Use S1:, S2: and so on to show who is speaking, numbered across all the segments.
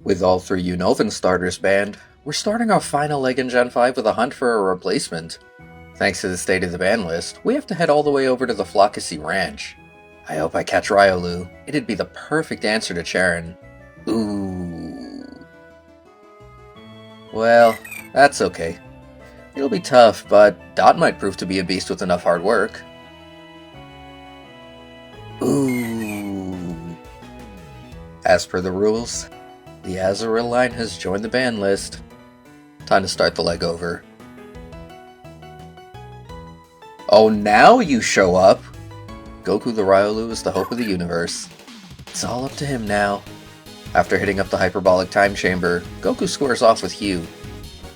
S1: With all three Unovan starters banned, we're starting our final leg in Gen 5 with a hunt for a replacement. Thanks to the state of the ban list, we have to head all the way over to the Flockacy Ranch. I hope I catch Riolu. It'd be the perfect answer to Charon. Ooh. Well, that's okay. It'll be tough, but Dot might prove to be a beast with enough hard work. Ooh. As per the rules, the Azurill line has joined the ban list. Time to start the leg over. Oh, now you show up! Goku the Riolu is the hope of the universe. It's all up to him now. After hitting up the hyperbolic time chamber, Goku squares off with Hugh.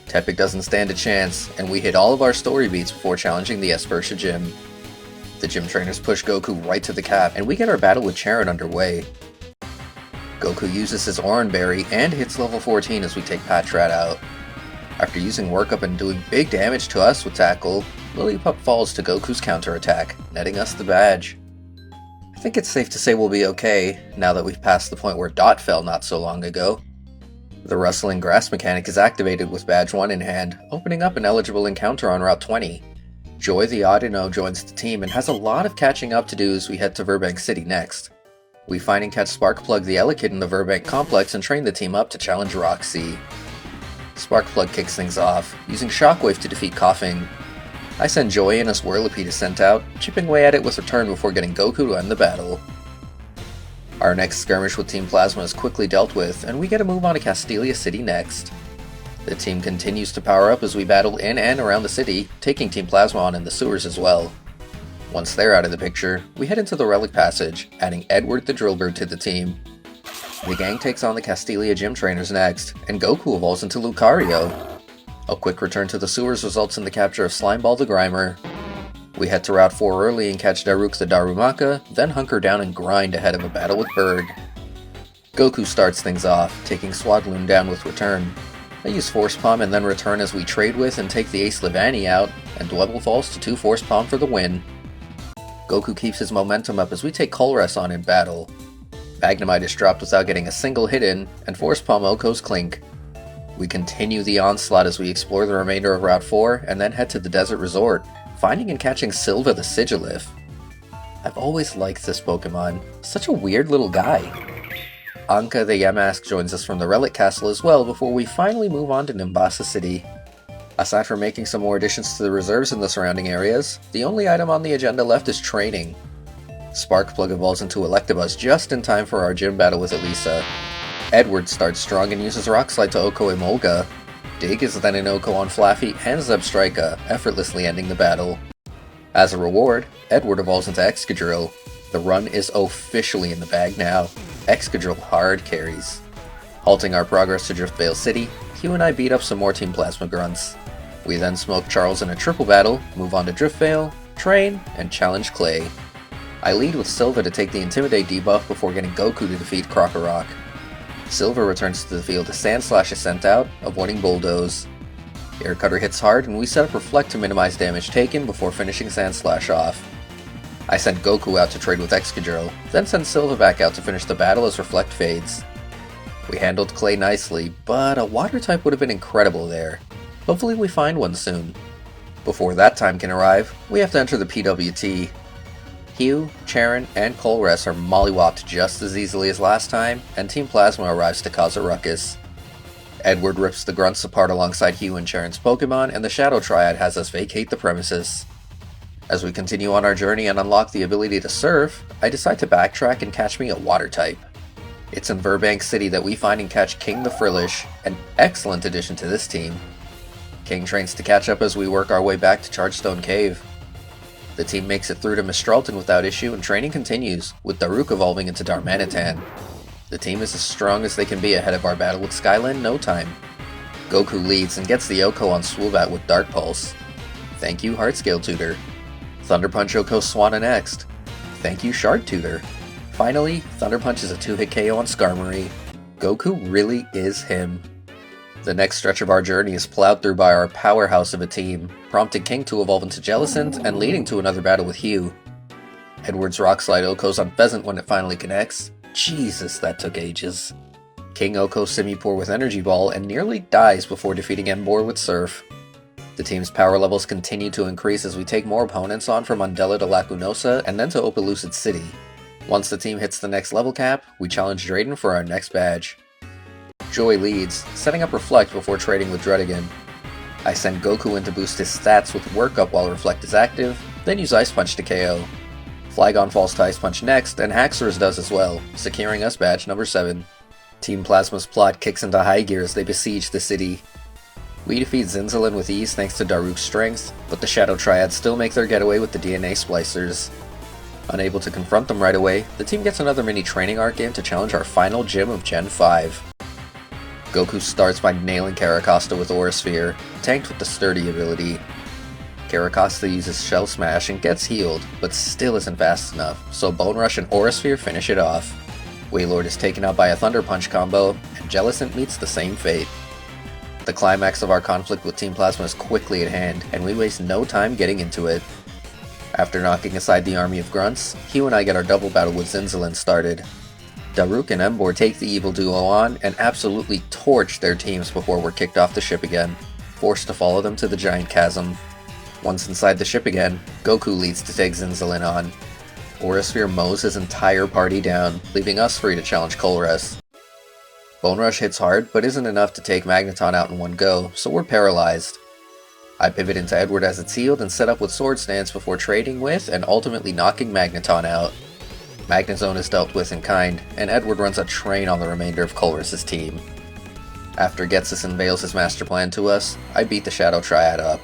S1: Tepig doesn't stand a chance, and we hit all of our story beats before challenging the Espertia gym. The gym trainers push Goku right to the cap, and we get our battle with Charon underway. Goku uses his Oran Berry and hits level 14 as we take Patrat out. After using workup and doing big damage to us with Tackle, Lillipup falls to Goku's counterattack, netting us the badge. I think it's safe to say we'll be okay, now that we've passed the point where Dot fell not so long ago. The Rustling Grass mechanic is activated with Badge 1 in hand, opening up an eligible encounter on Route 20. Joy the Audino joins the team and has a lot of catching up to do as we head to Verbank City next. We find and catch Sparkplug the Elekid in the Verbank complex and train the team up to challenge Roxy. Sparkplug kicks things off, using Shockwave to defeat Coughing. I send Joy and a Swirlipede sent out, chipping away at it with Return before getting Goku to end the battle. Our next skirmish with Team Plasma is quickly dealt with, and we get a move on to Castelia City next. The team continues to power up as we battle in and around the city, taking Team Plasma on in the sewers as well. Once they're out of the picture, we head into the Relic Passage, adding Edward the Drillbird to the team. The gang takes on the Castelia gym trainers next, and Goku evolves into Lucario. A quick return to the sewers results in the capture of Slimeball the Grimer. We head to Route 4 early and catch Daruk the Darumaka, then hunker down and grind ahead of a battle with Berg. Goku starts things off, taking Swadloon down with Return. I use Force Palm and then Return as we trade with and take the Ace Levani out, and Dwebble falls to 2 Force Palm for the win. Goku keeps his momentum up as we take Colress on in battle. Magnemite is dropped without getting a single hit in, and Force Palm Oko's Clink. We continue the onslaught as we explore the remainder of Route 4 and then head to the Desert Resort, finding and catching Silva the Sigilif. I've always liked this Pokemon, such a weird little guy. Anka the Yamask joins us from the Relic Castle as well before we finally move on to Nimbasa City. Aside from making some more additions to the reserves in the surrounding areas, the only item on the agenda left is training. Sparkplug evolves into Electabuzz just in time for our gym battle with Elisa. Edward starts strong and uses Rock Slide to Oko Emolga. Dig is then an Oko on Flaffy and Zebstrika, effortlessly ending the battle. As a reward, Edward evolves into Excadrill. The run is officially in the bag now. Excadrill hard carries. Halting our progress to Driftvale City, Hugh and I beat up some more Team Plasma grunts. We then smoke Charles in a triple battle, move on to Driftvale, train, and challenge Clay. I lead with Silva to take the Intimidate debuff before getting Goku to defeat Krokorok. Silva returns to the field as Sandslash is sent out, avoiding Bulldoze. Air Cutter hits hard and we set up Reflect to minimize damage taken before finishing Sandslash off. I send Goku out to trade with Excadrill, then send Silva back out to finish the battle as Reflect fades. We handled Clay nicely, but a Water type would have been incredible there. Hopefully we find one soon. Before that time can arrive, we have to enter the PWT. Hugh, Charon, and Colress are mollywopped just as easily as last time, and Team Plasma arrives to cause a ruckus. Edward rips the grunts apart alongside Hugh and Charon's Pokemon, and the Shadow Triad has us vacate the premises. As we continue on our journey and unlock the ability to surf, I decide to backtrack and catch me a Water type. It's in Verbank City that we find and catch King the Frillish, an excellent addition to this team. King trains to catch up as we work our way back to Chargestone Cave. The team makes it through to Mistralton without issue and training continues, with Daruk evolving into Darmanitan. The team is as strong as they can be ahead of our battle with Skyland No Time. Goku leads and gets the Oko on Swoobat with Dark Pulse. Thank you Heartscale Tutor. Thunder Punch Oko Swanna next. Thank you Shard Tutor. Finally, Thunder Punch is a 2-hit KO on Skarmory. Goku really is him. The next stretch of our journey is plowed through by our powerhouse of a team, prompting King to evolve into Jellicent and leading to another battle with Hugh. Edward's Rock Slide Oko's on Pheasant when it finally connects. Jesus, that took ages. King Oko Simipour with Energy Ball and nearly dies before defeating Emboar with Surf. The team's power levels continue to increase as we take more opponents on from Undella to Lacunosa and then to Opelucid City. Once the team hits the next level cap, we challenge Drayden for our next badge. Joy leads, setting up Reflect before trading with Druddigon. I send Goku in to boost his stats with Work Up while Reflect is active, then use Ice Punch to KO. Flygon falls to Ice Punch next, and Haxorus does as well, securing us badge number 7. Team Plasma's plot kicks into high gear as they besiege the city. We defeat Zinzalin with ease thanks to Daruk's strength, but the Shadow Triads still make their getaway with the DNA Splicers. Unable to confront them right away, the team gets another mini training arc in to challenge our final gym of Gen 5. Goku starts by nailing Caracosta with Aura Sphere, tanked with the Sturdy ability. Caracosta uses Shell Smash and gets healed, but still isn't fast enough, so Bone Rush and Aura Sphere finish it off. Wailord is taken out by a Thunder Punch combo, and Jellicent meets the same fate. The climax of our conflict with Team Plasma is quickly at hand, and we waste no time getting into it. After knocking aside the army of grunts, Hugh and I get our double battle with Zinzalin started. Daruk and Emboar take the evil duo on and absolutely torch their teams before we're kicked off the ship again, forced to follow them to the giant chasm. Once inside the ship again, Goku leads to take Zinzalin on. Aura Sphere mows his entire party down, leaving us free to challenge Colress. Bone Rush hits hard, but isn't enough to take Magneton out in one go, so we're paralyzed. I pivot into Edward as it's healed and set up with Sword Stance before trading with and ultimately knocking Magneton out. Magnezone is dealt with in kind, and Edward runs a train on the remainder of Colress's team. After Getsus unveils his master plan to us, I beat the Shadow Triad up.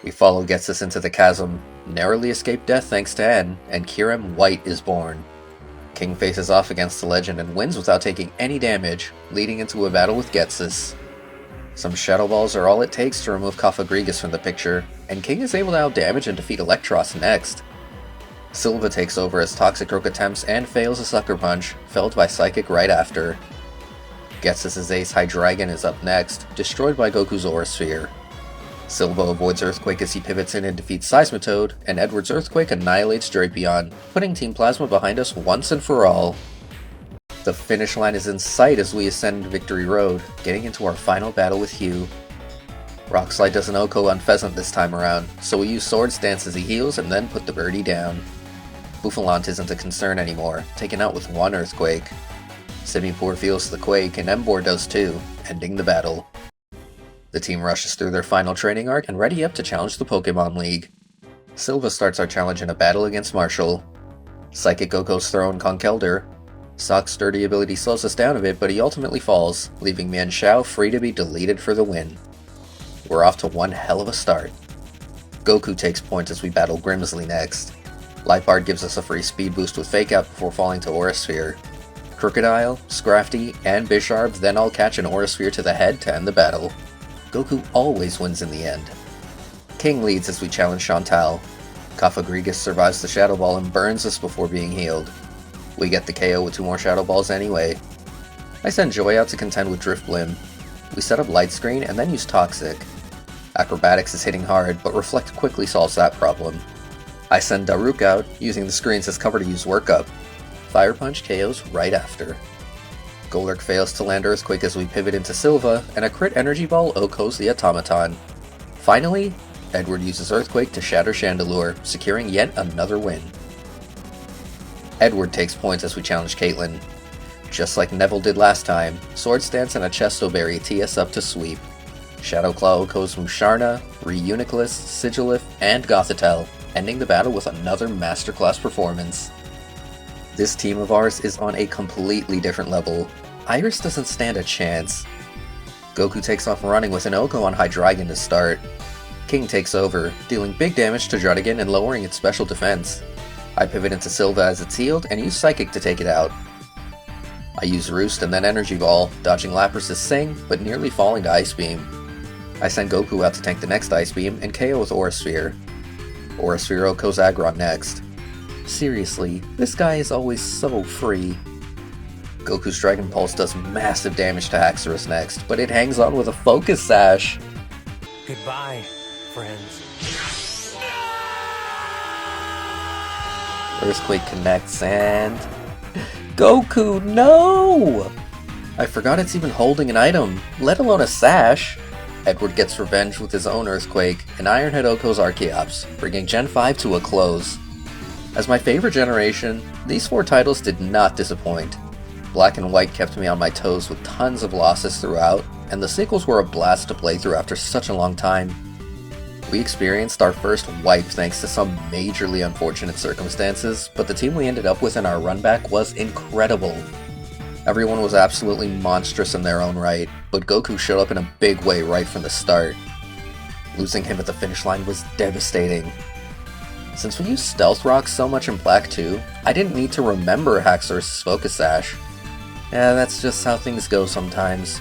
S1: We follow Getsus into the chasm, narrowly escape death thanks to N, and Kyurem White is born. King faces off against the legend and wins without taking any damage, leading into a battle with Getsus. Some Shadow Balls are all it takes to remove Cofagrigus from the picture, and King is able to outdamage and defeat Electros next. Silva takes over as Toxicroak attempts and fails a Sucker Punch, felled by Psychic right after. Getsus' ace Hydreigon is up next, destroyed by Goku's Aura Sphere. Silva avoids Earthquake as he pivots in and defeats Seismitoad, and Edward's Earthquake annihilates Drapion, putting Team Plasma behind us once and for all. The finish line is in sight as we ascend Victory Road, getting into our final battle with Hugh. Rock Slide does an Oko on Pheasant this time around, so we use Sword Stance as he heals and then put the birdie down. Bouffalant isn't a concern anymore, taken out with one Earthquake. Simipour feels the quake and Emboar does too, ending the battle. The team rushes through their final training arc and ready up to challenge the Pokémon League. Silva starts our challenge in a battle against Marshall. Psychic Goku's thrown Conkeldurr. Sock's sturdy ability slows us down a bit, but he ultimately falls, leaving Mian Xiao free to be deleted for the win. We're off to one hell of a start. Goku takes point as we battle Grimsley next. Liepard gives us a free speed boost with Fake Out before falling to Aura Sphere. Crocodile, Scrafty, and Bisharp then all catch an Aura Sphere to the head to end the battle. Goku always wins in the end. King leads as we challenge Chantal. Cofagrigus survives the Shadow Ball and burns us before being healed. We get the KO with 2 more Shadow Balls anyway. I send Joy out to contend with Drifblim. We set up Light Screen and then use Toxic. Acrobatics is hitting hard, but Reflect quickly solves that problem. I send Daruk out, using the screens as cover to use Work Up. Fire Punch KOs right after. Golurk fails to land Earthquake as we pivot into Silva, and a crit Energy Ball Okos the Automaton. Finally, Edward uses Earthquake to shatter Chandelure, securing yet another win. Edward takes points as we challenge Caitlyn. Just like Neville did last time, Sword Stance and a Chesto Berry tee us up to sweep. Shadow Claw Okos Musharna, Reuniclus, Sigilif, and Gothitelle, ending the battle with another masterclass performance. This team of ours is on a completely different level. Iris doesn't stand a chance. Goku takes off running with an Oko on Hydreigon to start. King takes over, dealing big damage to Druddigon and lowering its special defense. I pivot into Silva as it's healed and use Psychic to take it out. I use Roost and then Energy Ball, dodging Lapras' Sing, but nearly falling to Ice Beam. I send Goku out to tank the next Ice Beam and KO with Aura Sphere. Aura Sphere Oko's Aggron next. Seriously, this guy is always so free. Goku's Dragon Pulse does massive damage to Haxorus next, but it hangs on with a Focus Sash.
S2: Goodbye, friends.
S1: Earthquake connects and... Goku, no! I forgot it's even holding an item, let alone a sash. Edward gets revenge with his own Earthquake, and Ironhead Oko's Archeops, bringing Gen 5 to a close. As my favorite generation, these 4 titles did not disappoint. Black and White kept me on my toes with tons of losses throughout, and the sequels were a blast to play through after such a long time. We experienced our first wipe thanks to some majorly unfortunate circumstances, but the team we ended up with in our run back was incredible. Everyone was absolutely monstrous in their own right, but Goku showed up in a big way right from the start. Losing him at the finish line was devastating. Since we used Stealth Rock so much in Black 2, I didn't need to remember Haxorus' Focus Sash. Yeah, that's just how things go sometimes.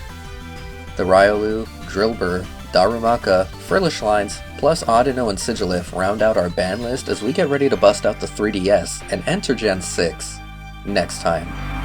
S1: The Riolu, Drillbur, Darumaka, Frillish lines, plus Audino and Sigilif round out our ban list as we get ready to bust out the 3DS and enter Gen 6. Next time.